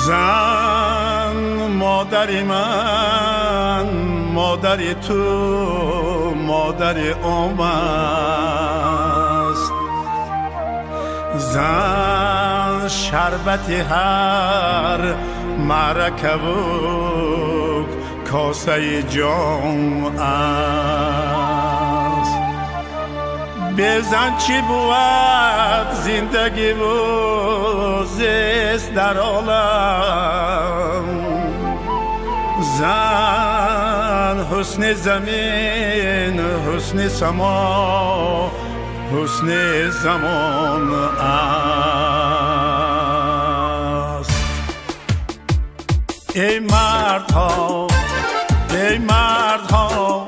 زن مادری من، مادری تو، مادری اوم است. زن شربتی هر معرکه و کاسه جام است. به زن چی بود زندگی و زیست در عالم. زن حسن زمین، حسن سما، حسن زمان است. ای مردها، ای مردها،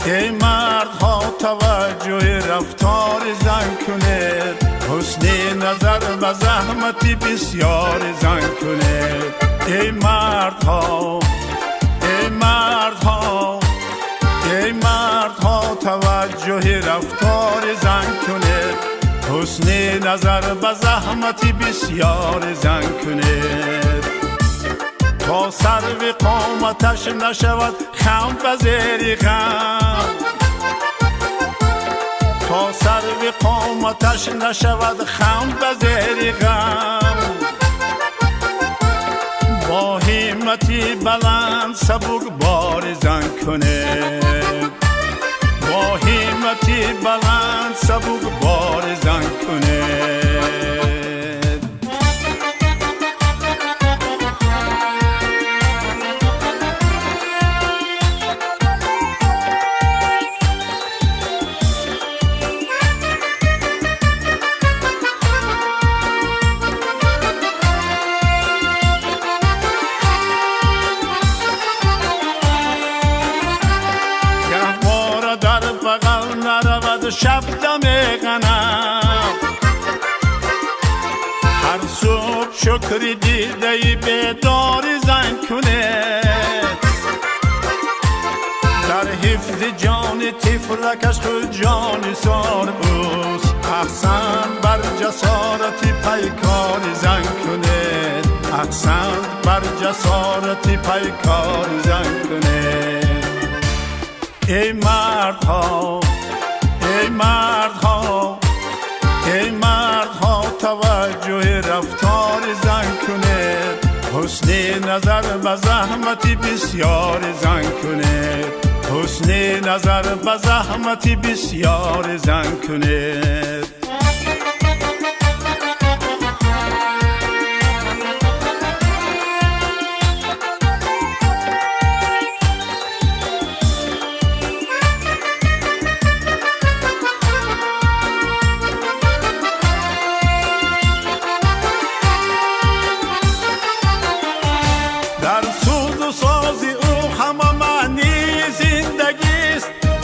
ای مردها توجه رفتار زن کنید. حسن نظر و زحمتی بسیار زن کنید. ای مردها، ای مردها، ای مردها توجه رفتار زن کنید. حسن نظر و زحمتی بسیار زن کنید. تا سرو قامتش نشود خم و زیر غم. تا سرو قامتش نشود خم و زیر غم. با همتی بلند سبک بار زن کنید. با همتی بلند سبک بار زن کنید. شب دم غنم هر صبح شکری دیده ای بیدار زن کنه. در حفظ جان طفلکش خود جان سار اوست. احسن بر جسارتی پیکار زن کنه. احسن بر جسارتی پیکار زن کنه. ای مردها، ای مردها، ای مردها توجه رفتار زن کنید. حسن نظر و زحمتی بسیار زن کنید. حسن نظر و زحمتی بسیار زن کنید.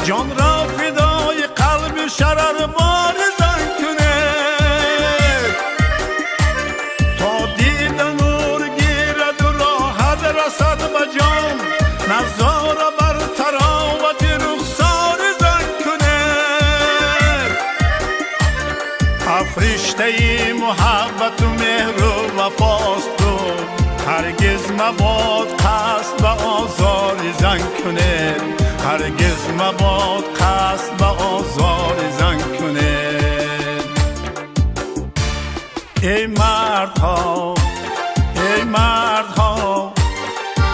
جان را فدای قلب شرر بار زن کنید. تا دید نور گیرد و راحت رسد به جان. نظاره بر تراوت رخسار زن کنید. افریشته محبت و مهر و وفاست تو. هرگز مباد قصد به آزار زن کنید. هرگز مباد قصد به آزار زن کنید. ای مردها، ای مردها،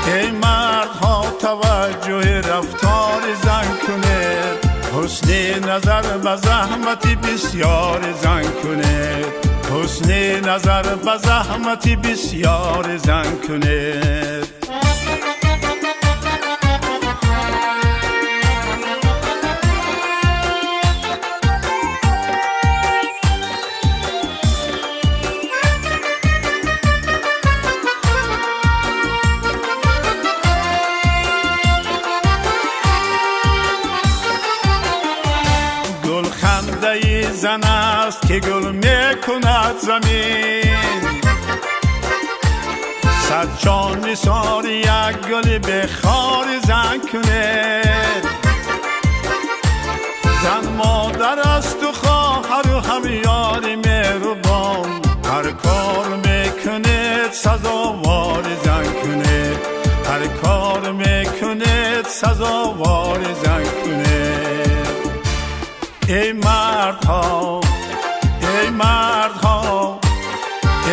ای مردها توجه رفتار زن کنید. حسن نظر و زحمتی بسیار زن کنید. حسن نظر و زحمتی بسیار زن کنید. زن است که گل میکند زمین. صد جان نثار یک گل به خار زن کنید. زن مادر است و خواهر و همیار مهربان. هر کار میکنید سزاوار هر کار میکند سزاوار زن کند. ای مردها ای مردها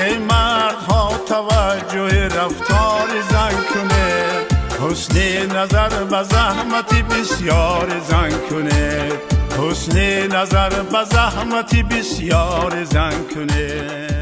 ای مردها توجه رفتار زن کند. حسن نظر به زحمت بسیار زن کند. حسن نظر به زحمت بسیار زن کند.